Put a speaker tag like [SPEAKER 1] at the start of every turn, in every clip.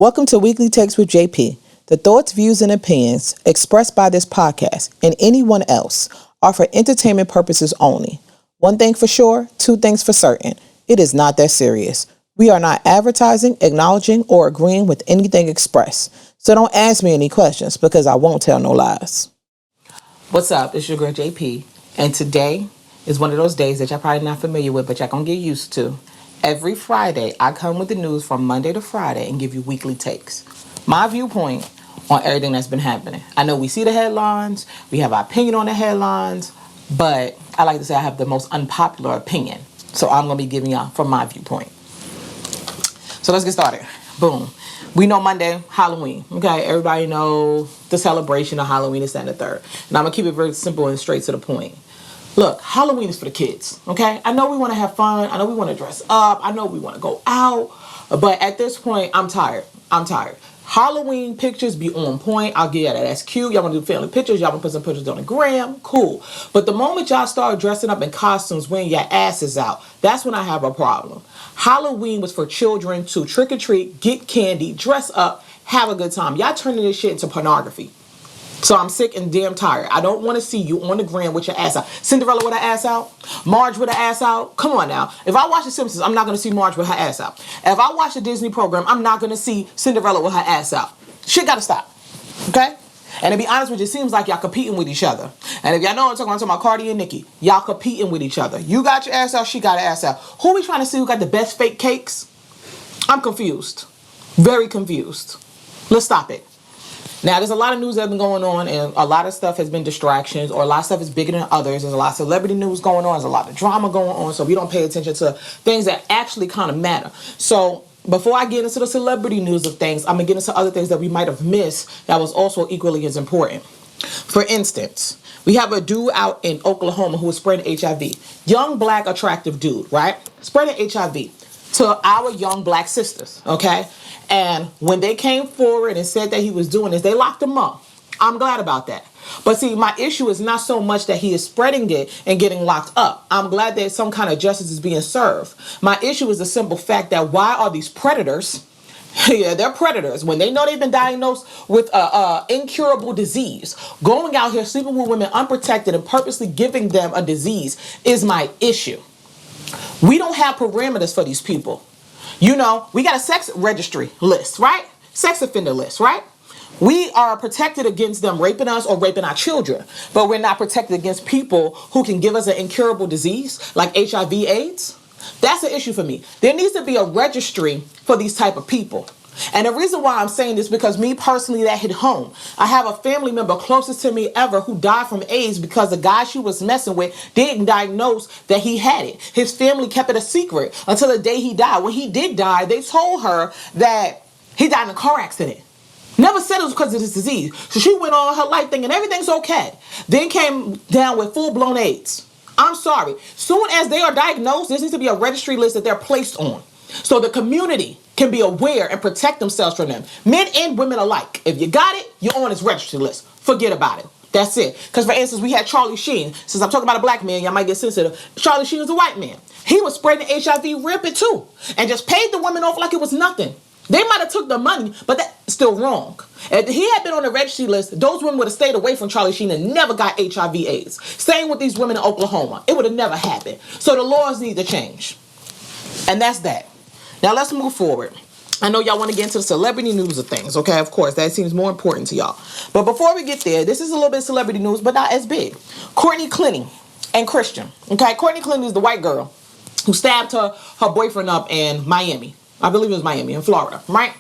[SPEAKER 1] Welcome to Weekly Takes with JP. The thoughts, views, and opinions expressed by this podcast and anyone else are for entertainment purposes only. One thing for sure, two things for certain. It is not that serious. We are not advertising, acknowledging, or agreeing with anything expressed. So don't ask me any questions because I won't tell no lies. What's up? It's your girl JP. And today is one of those days that y'all probably not familiar with, but y'all gonna get used to. Every Friday, I come with the news from Monday to Friday and give you weekly takes. My viewpoint on everything that's been happening. I know we see the headlines, we have our opinion on the headlines, but I like to say I have the most unpopular opinion. So I'm going to be giving y'all from my viewpoint. So let's get started. Boom. We know Monday, Halloween. Okay, everybody know the celebration of Halloween is the third. And I'm going to keep it very simple and straight to the point. Look, Halloween is for the kids, okay? I know we want to have fun. I know we want to dress up. I know we want to go out. But at this point, I'm tired. Halloween pictures be on point. I'll give you that. That's cute. Y'all want to do family pictures. Y'all want to put some pictures on the gram. Cool. But the moment y'all start dressing up in costumes, wearing your asses out, that's when I have a problem. Halloween was for children to trick or treat, get candy, dress up, have a good time. Y'all turning this shit into pornography. So I'm sick and damn tired. I don't want to see you on the gram with your ass out. Cinderella with her ass out? Marge with her ass out? Come on now. If I watch The Simpsons, I'm not going to see Marge with her ass out. If I watch a Disney program, I'm not going to see Cinderella with her ass out. Shit got to stop. Okay? And to be honest with you, it seems like y'all competing with each other. And if y'all know what I'm talking about Cardi and Nicki, y'all competing with each other. You got your ass out, she got her ass out. Who we trying to see who got the best fake cakes? I'm confused. Very confused. Let's stop it. Now, there's a lot of news that's been going on, and a lot of stuff has been distractions, or a lot of stuff is bigger than others. There's a lot of celebrity news going on. There's a lot of drama going on, so we don't pay attention to things that actually kind of matter. So before I get into the celebrity news of things, I'm going to get into other things that we might have missed that was also equally as important. For instance, we have a dude out in Oklahoma who is spreading HIV. Young, black, attractive dude, right? Spreading HIV to our young black sisters, okay? And when they came forward and said that he was doing this, they locked him up. I'm glad about that. But see, my issue is not so much that he is spreading it and getting locked up. I'm glad that some kind of justice is being served. My issue is the simple fact that why are these predators, yeah, they're predators, when they know they've been diagnosed with incurable disease, going out here sleeping with women unprotected and purposely giving them a disease is my issue. We don't have parameters for these people. You know, we got a sex registry list, right? Sex offender list, right? We are protected against them raping us or raping our children, but we're not protected against people who can give us an incurable disease like HIV AIDS. That's an issue for me. There needs to be a registry for these type of people. And the reason why I'm saying this, because me personally, that hit home. I have a family member closest to me ever who died from AIDS because the guy she was messing with didn't diagnose that he had it. His family kept it a secret until the day he died. When he did die, they told her that he died in a car accident. Never said it was because of this disease. So she went on her life thinking everything's okay. Then came down with full-blown AIDS. I'm sorry. Soon as they are diagnosed, there needs to be a registry list that they're placed on, so the community can be aware and protect themselves from them. Men and women alike. If you got it, you're on this registry list. Forget about it. That's it. Because for instance, we had Charlie Sheen. Since I'm talking about a black man, y'all might get sensitive. Charlie Sheen is a white man. He was spreading HIV rampant too, and just paid the women off like it was nothing. They might have took the money, but that's still wrong. If he had been on the registry list, those women would have stayed away from Charlie Sheen and never got HIV AIDS. Same with these women in Oklahoma. It would have never happened. So the laws need to change. And that's that. Now let's move forward. I know y'all want to get into the celebrity news of things, okay? Of course, that seems more important to y'all. But before we get there, this is a little bit of celebrity news, but not as big. Courtney Clinton and Chrisean, okay? Courtney Clinton is the white girl who stabbed her boyfriend up in Miami. I believe it was Miami in Florida, right?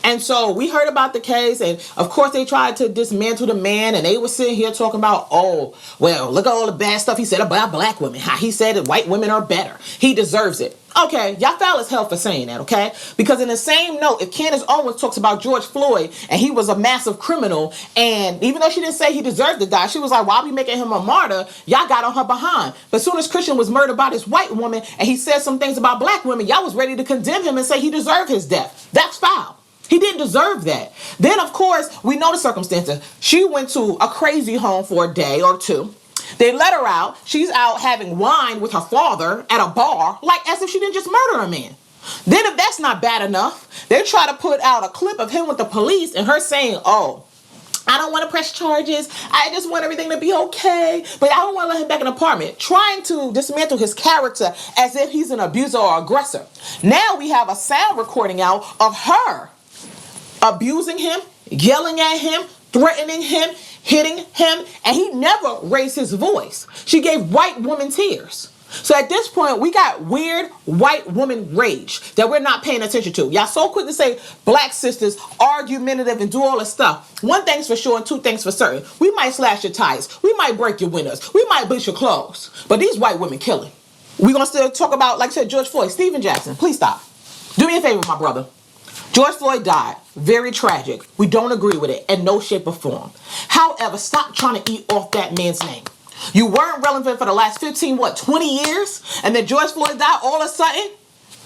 [SPEAKER 1] And so we heard about the case, and of course they tried to dismantle the man, and they were sitting here talking about, oh, well, look at all the bad stuff he said about black women. How he said that white women are better. He deserves it. Okay, y'all foul as hell for saying that, okay? Because in the same note, if Candace Owens talks about George Floyd and he was a massive criminal, and even though she didn't say he deserved to die, she was like, why are we making him a martyr? Y'all got on her behind. But as soon as Chrisean was murdered by this white woman and he said some things about black women, y'all was ready to condemn him and say he deserved his death. That's foul. He didn't deserve that. Then, of course, we know the circumstances. She went to a crazy home for a day or two. They let her out. She's out having wine with her father at a bar, like as if she didn't just murder a man. Then if that's not bad enough, they try to put out a clip of him with the police and her saying, oh, I don't want to press charges. I just want everything to be okay. But I don't want to let him back in the apartment. Trying to dismantle his character as if he's an abuser or aggressor. Now we have a sound recording out of her abusing him, yelling at him, threatening him, hitting him, and he never raised his voice. She gave white woman tears. So at this point, we got weird white woman rage that we're not paying attention to. Y'all so quick to say black sisters, argumentative, and do all this stuff. One thing's for sure and two things for certain. We might slash your tires. We might break your windows. We might bleach your clothes. But these white women killing. We're going to still talk about, like I said, George Floyd, Stephen Jackson. Please stop. Do me a favor, my brother. George Floyd died. Very tragic. We don't agree with it in no shape or form. However, stop trying to eat off that man's name. You weren't relevant for the last 20 years, and then George Floyd died all of a sudden.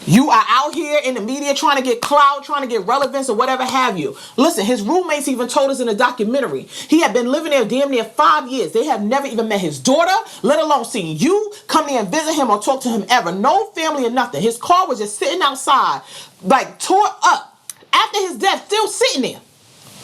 [SPEAKER 1] You are out here in the media trying to get clout, trying to get relevance or whatever have you. Listen, his roommates even told us in a documentary, he had been living there damn near 5 years. They have never even met his daughter, let alone seen you come there and visit him or talk to him ever. No family or nothing. His car was just sitting outside, like tore up. After his death, still sitting there.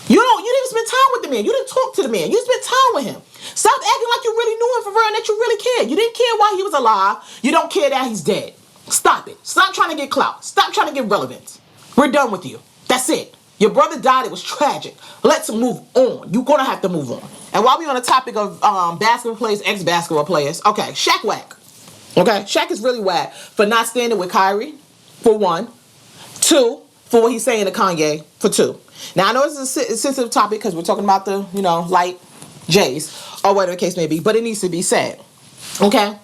[SPEAKER 1] You didn't spend time with the man. You didn't talk to the man. You spent time with him. Stop acting like you really knew him for real and that you really cared. You didn't care while he was alive. You don't care that he's dead. Stop it. Stop trying to get clout. Stop trying to get relevance. We're done with you. That's it. Your brother died. It was tragic. Let's move on. You're going to have to move on. And while we're on the topic of basketball players, ex-basketball players, okay, Shaq whack. Okay, Shaq is really whack for not standing with Kyrie, for one. Two, for what he's saying to Kanye, for two. Now, I know it's a sensitive topic because we're talking about the, light J's or whatever the case may be, but it needs to be said. Okay?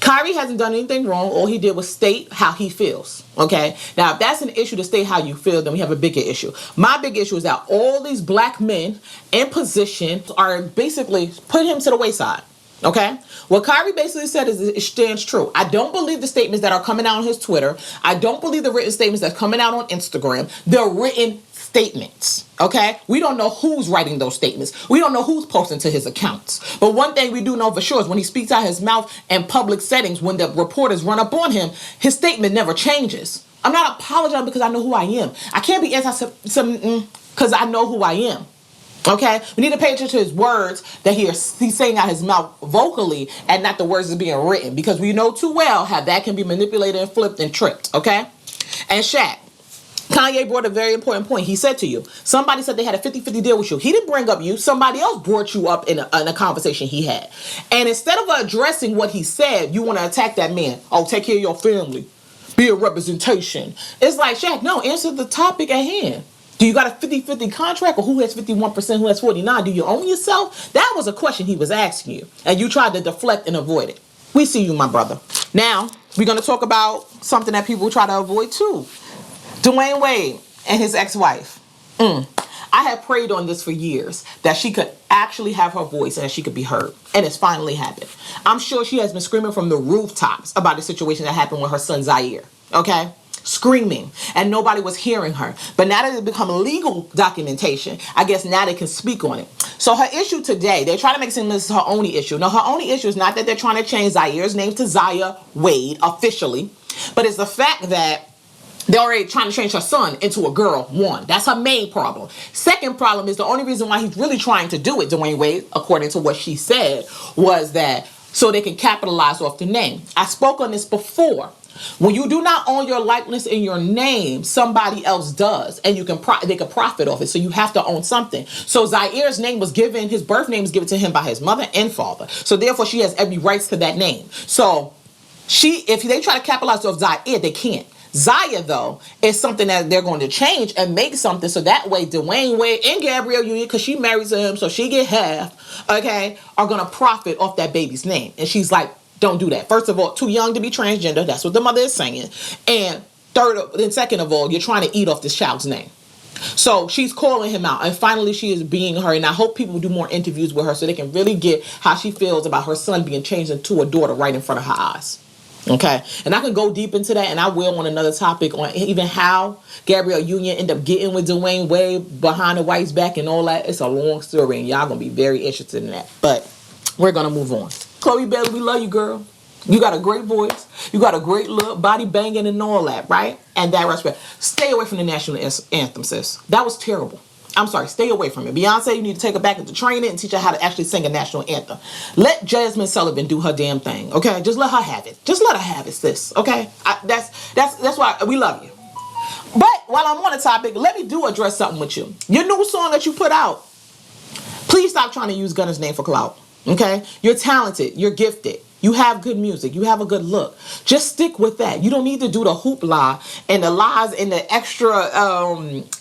[SPEAKER 1] Kyrie hasn't done anything wrong. All he did was state how he feels. Okay? Now, if that's an issue to state how you feel, then we have a bigger issue. My big issue is that all these black men in position are basically putting him to the wayside. Okay? What Kyrie basically said is it stands true. I don't believe the statements that are coming out on his Twitter. I don't believe the written statements that's coming out on Instagram. They're written statements. Okay? We don't know who's writing those statements. We don't know who's posting to his accounts. But one thing we do know for sure is when he speaks out his mouth in public settings, when the reporters run up on him, his statement never changes. I'm not apologizing because I know who I am. I can't be anti-Semitic because I know who I am. Okay? We need to pay attention to his words that he's saying out his mouth vocally and not the words that's being written, because we know too well how that can be manipulated and flipped and tricked. Okay? And Shaq, Kanye brought a very important point. He said to you, somebody said they had a 50-50 deal with you. He didn't bring up you. Somebody else brought you up in a conversation he had. And instead of addressing what he said, you want to attack that man. Oh, take care of your family. Be a representation. It's like, Shaq, no, answer the topic at hand. Do you got a 50-50 contract, or who has 51%, who has 49%? Do you own yourself? That was a question he was asking you, and you tried to deflect and avoid it. We see you, my brother. Now, we're going to talk about something that people try to avoid too. D.Wade and his ex-wife. I had prayed on this for years, that she could actually have her voice and that she could be heard. And it's finally happened. I'm sure she has been screaming from the rooftops about the situation that happened with her son Zaire. Okay? Screaming, and nobody was hearing her. But now that it's become legal documentation, I guess now they can speak on it. So her issue today, they're trying to make it seem this is her only issue. No, her only issue is not that they're trying to change Zaire's name to Zaya Wade officially, but it's the fact that they're already trying to change her son into a girl, one. That's her main problem. Second problem is the only reason why he's really trying to do it, D.Wade, according to what she said, was that so they can capitalize off the name. I spoke on this before. When you do not own your likeness in your name, somebody else does, and they can profit off it. So you have to own something. So Zaire's name was given, his birth name was given to him by his mother and father. So therefore, she has every rights to that name. So if they try to capitalize off Zaire, they can't. Zaya, though, is something that they're going to change and make something so that way D.Wade and Gabrielle Union, because she marries him, so she get half, okay, are going to profit off that baby's name. And she's like, don't do that. First of all, too young to be transgender. That's what the mother is saying. And second of all, you're trying to eat off this child's name. So she's calling him out. And finally, she is being her. And I hope people do more interviews with her so they can really get how she feels about her son being changed into a daughter right in front of her eyes. Okay? And I can go deep into that, and I will on another topic on even how Gabrielle Union ended up getting with D.Wade behind the wife's back and all that. It's a long story, and y'all going to be very interested in that. But we're going to move on. Chloe Bailey, we love you, girl. You got a great voice. You got a great look, body banging and all that, right? And that respect. Stay away from the national anthem, sis. That was terrible. I'm sorry, stay away from it. Beyonce, you need to take her back into training and teach her how to actually sing a national anthem. Let Jasmine Sullivan do her damn thing, okay? Just let her have it. Just let her have it, sis, okay? That's why we love you. But while I'm on the topic, let me do address something with you. Your new song that you put out, please stop trying to use Gunna's name for clout, okay? You're talented. You're gifted. You have good music. You have a good look. Just stick with that. You don't need to do the hoopla and the lies and the extra,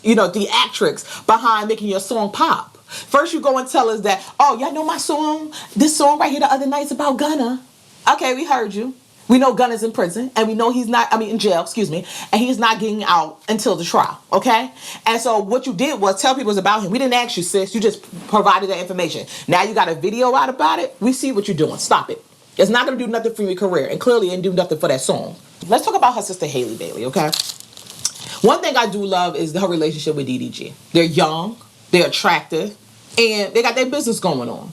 [SPEAKER 1] theatrics behind making your song pop. First, you go and tell us that, oh, y'all know my song? This song right here the other night's about Gunna. Okay, we heard you. We know Gunna's in prison, and we know in jail, and he's not getting out until the trial, okay? And so what you did was tell people it's about him. We didn't ask you, sis. You just provided the information. Now you got a video out about it. We see what you're doing. Stop it. It's not going to do nothing for your career, and clearly it didn't do nothing for that song. Let's talk about her sister, Haley Bailey, okay? One thing I do love is her relationship with DDG. They're young, they're attractive, and they got their business going on.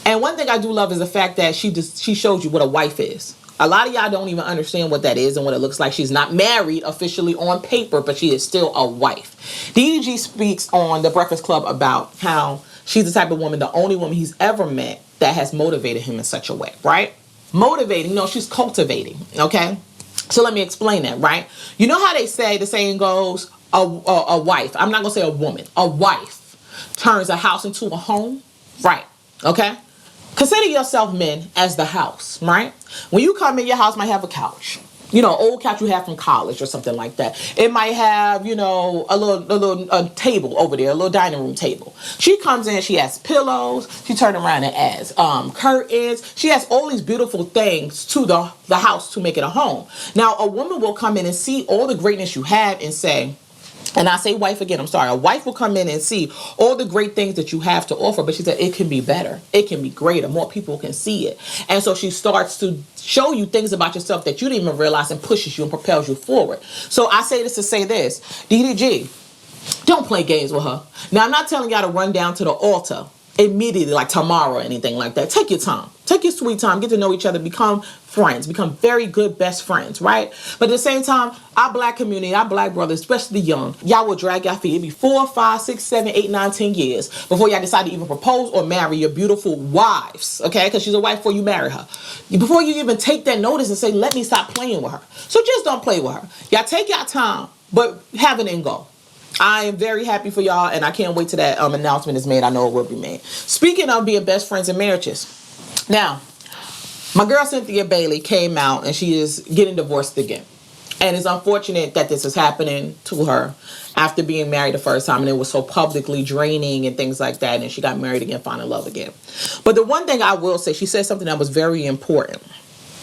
[SPEAKER 1] And one thing I do love is the fact that she showed you what a wife is. A lot of y'all don't even understand what that is and what it looks like. She's not married officially on paper, but she is still a wife. DDG speaks on The Breakfast Club about how she's the type of woman, the only woman he's ever met that has motivated him in such a way, right? Motivating, no, she's cultivating, okay? So let me explain that, right? You know how they say, the saying goes, a wife, I'm not going to say a woman, a wife turns a house into a home, right? Okay? Consider yourself, men, as the house, right? When you come in, your house might have a couch. Old couch you have from college or something like that. It might have, a little table over there, a little dining room table. She comes in, she has pillows. She turns around and adds curtains. She has all these beautiful things to the house to make it a home. Now, a woman will come in and see all the greatness you have and say, and I say wife again, I'm sorry. A wife will come in and see all the great things that you have to offer, but she said it can be better. It can be greater. More people can see it. And so she starts to show you things about yourself that you didn't even realize and pushes you and propels you forward. So I say this to say this. DDG, don't play games with her. Now, I'm not telling y'all to run down to the altar immediately, like tomorrow or anything like that. Take your time. Take your sweet time. Get to know each other. Become friends. Become very good best friends, right? But at the same time, our black community, our black brothers, especially the young, y'all will drag y'all feet. It'd be 4, 5, 6, 7, 8, 9, 10 years before y'all decide to even propose or marry your beautiful wives, okay? Because she's a wife before you marry her. Before you even take that notice and say, let me stop playing with her. So just don't play with her. Y'all take y'all time, but have an end goal. I am very happy for y'all, and I can't wait till that announcement is made. I know it will be made. Speaking of being best friends in marriages, now, my girl Cynthia Bailey came out, and she is getting divorced again. And it's unfortunate that this is happening to her after being married the first time, and it was so publicly draining and things like that, and she got married again, found in love again. But the one thing I will say, she said something that was very important.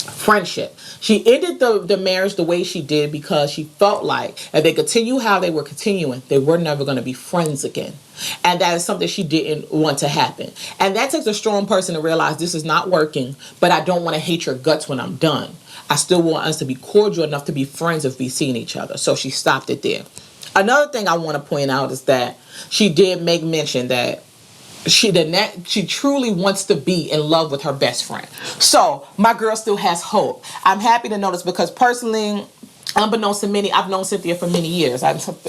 [SPEAKER 1] Friendship. She ended the marriage the way she did because she felt like if they continue how they were continuing, they were never going to be friends again. And that is something she didn't want to happen. And that takes a strong person to realize this is not working, but I don't want to hate your guts when I'm done. I still want us to be cordial enough to be friends if we seen each other. So she stopped it there. Another thing I want to point out is that she did make mention that she truly wants to be in love with her best friend. So my girl still has hope. I'm happy to know this because personally, unbeknownst to many, I've known Cynthia for many years.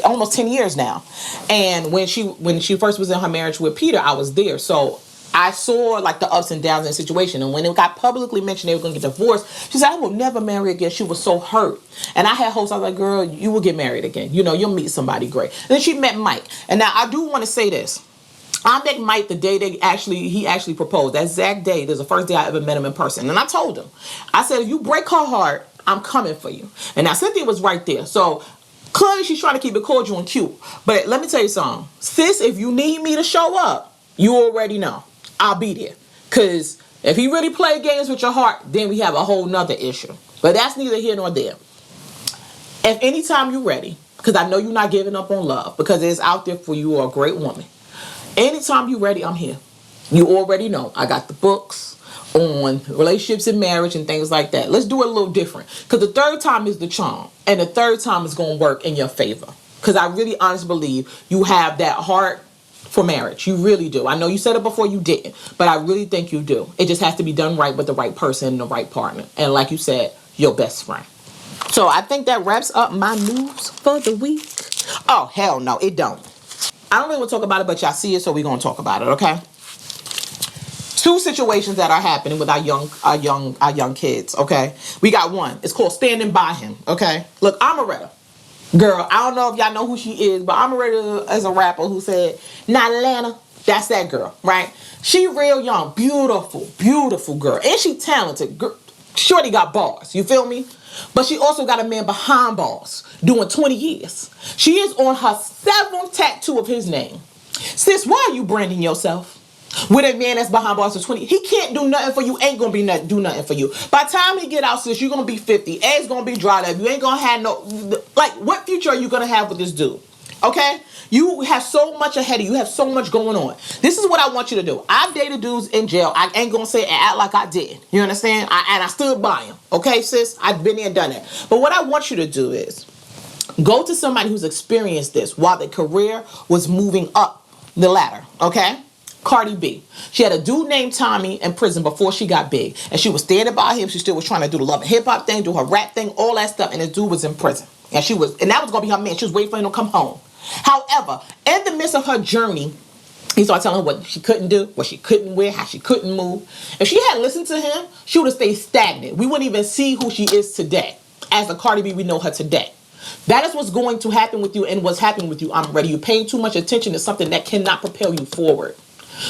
[SPEAKER 1] Almost 10 years now. And when she first was in her marriage with Peter, I was there. So I saw like the ups and downs in the situation. And when it got publicly mentioned they were going to get divorced, she said, I will never marry again. She was so hurt. And I had hopes. I was like, girl, you will get married again. You'll meet somebody great. And then she met Mike. And now I do want to say this. I met Mike the day he actually proposed. That exact day, there's the first day I ever met him in person. And I told him, I said, if you break her heart, I'm coming for you. And now Cynthia was right there. So clearly she's trying to keep it cordial and cute. But let me tell you something. Sis, if you need me to show up, you already know. I'll be there. Because if he really played games with your heart, then we have a whole nother issue. But that's neither here nor there. If anytime you're ready, because I know you're not giving up on love, because it's out there for you, are a great woman. Anytime you're ready, I'm here. You already know. I got the books on relationships and marriage and things like that. Let's do it a little different. Because the third time is the charm. And the third time is going to work in your favor. Because I really honestly believe you have that heart for marriage. You really do. I know you said it before, you didn't, but I really think you do. It just has to be done right with the right person and the right partner. And like you said, your best friend. So I think that wraps up my news for the week. Oh, hell no, it don't. I don't really want to talk about it, but y'all see it, so we're going to talk about it, okay? Two situations that are happening with our young kids, okay? We got one. It's called Standing By Him, okay? Look, Amaretta. Girl, I don't know if y'all know who she is, but Amaretta is a rapper who said, not Atlanta. That's that girl, right? She real young, beautiful, beautiful girl. And she talented. Girl, shorty got bars, you feel me? But she also got a man behind bars doing 20 years. She is on her 7th tattoo of his name. Sis, why are you branding yourself with a man that's behind bars for 20? He can't do nothing for you, ain't gonna do nothing for you. By the time he get out, sis, you're gonna be 50. Eggs gonna be dried up. You ain't gonna have no, like, what future are you gonna have with this dude? Okay? You have so much ahead of you. You have so much going on. This is what I want you to do. I've dated dudes in jail. I ain't gonna say and act like I did. You understand? And I stood by him. Okay, sis? I've been there and done that. But what I want you to do is go to somebody who's experienced this while their career was moving up the ladder. Okay? Cardi B. She had a dude named Tommy in prison before she got big. And she was standing by him. She still was trying to do the love and hip hop thing, do her rap thing, all that stuff. And the dude was in prison. And that was gonna be her man. She was waiting for him to come home. However, in the midst of her journey, he started telling her what she couldn't do, what she couldn't wear, how she couldn't move. If she had listened to him, she would have stayed stagnant. We wouldn't even see who she is today. As the Cardi B, we know her today. That is what's going to happen with you and what's happening with you. I'm ready. You're paying too much attention to something that cannot propel you forward.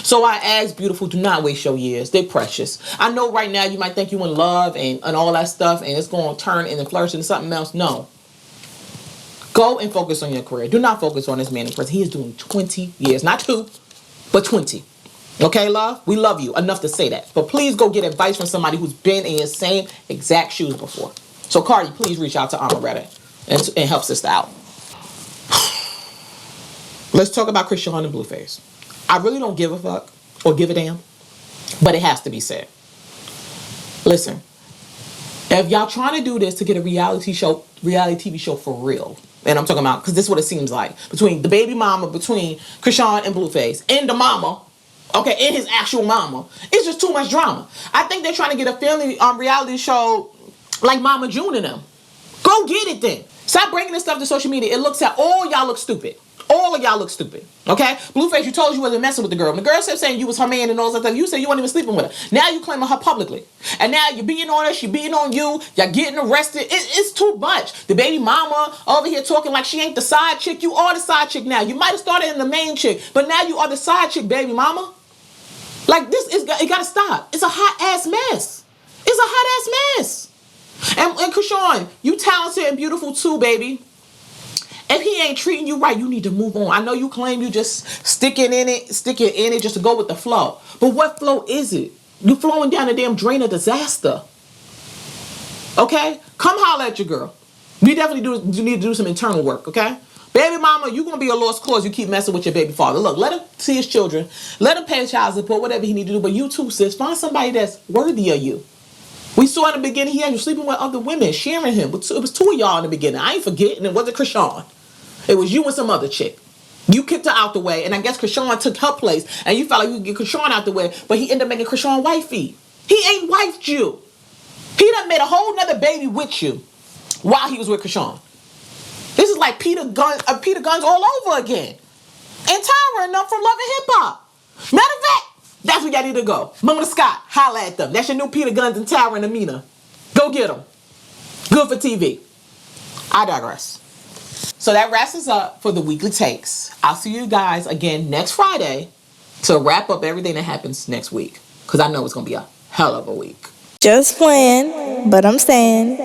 [SPEAKER 1] So I ask, beautiful, do not waste your years. They're precious. I know right now you might think you're in love and all that stuff and it's going to turn and flourish into something else. No. Go and focus on your career. Do not focus on this man in prison. He is doing 20 years. Not 2, but 20. Okay, love? We love you enough to say that. But please go get advice from somebody who's been in your same exact shoes before. So, Cardi, please reach out to Amaretta and help sister out. Let's talk about Chrisean and Blueface. I really don't give a fuck or give a damn, but it has to be said. Listen, if y'all trying to do this to get a reality TV show for real, and I'm talking about, because this is what it seems like, between the baby mama, between Chrisean and Blueface, and the mama, okay, and his actual mama, it's just too much drama. I think they're trying to get a family reality show like Mama June and them. Go get it then. Stop bringing this stuff to social media. It looks at all y'all look stupid. All of y'all look stupid. Okay? Blueface, you told you wasn't messing with the girl. And the girl kept saying you was her man and all that stuff. You said you weren't even sleeping with her. Now you claiming her publicly. And now you're beating on her. She beating on you. Y'all getting arrested. It's too much. The baby mama over here talking like she ain't the side chick. You are the side chick now. You might have started in the main chick. But now you are the side chick, baby mama. Like this, it gotta stop. It's a hot ass mess. It's a hot ass mess. And Chrisean, you talented and beautiful too, baby. If he ain't treating you right, you need to move on. I know you claim you just sticking in it just to go with the flow. But what flow is it? You flowing down the damn drain of disaster. Okay? Come holler at your girl. You definitely need to do some internal work, okay? Baby mama, you gonna be a lost cause. You keep messing with your baby father. Look, let him see his children. Let him pay child support, whatever he need to do. But you too, sis, find somebody that's worthy of you. We saw in the beginning he had you sleeping with other women, sharing him. It was 2 of y'all in the beginning. I ain't forgetting. It wasn't Chrisean. It was you and some other chick. You kicked her out the way, and I guess Chrisean took her place, and you felt like you could get Chrisean out the way, but he ended up making Chrisean wifey. He ain't wifed you. He done made a whole nother baby with you while he was with Chrisean. This is like Peter Guns all over again. And Tyra and them from Love and Hip Hop. Matter of fact, that's where y'all need to go. Mama Scott, holla at them. That's your new Peter Guns and Tyra and Amina. Go get them. Good for TV. I digress. So that wraps us up for the weekly takes. I'll see you guys again next Friday to wrap up everything that happens next week. Because I know it's going to be a hell of a week.
[SPEAKER 2] Just playing, but I'm saying.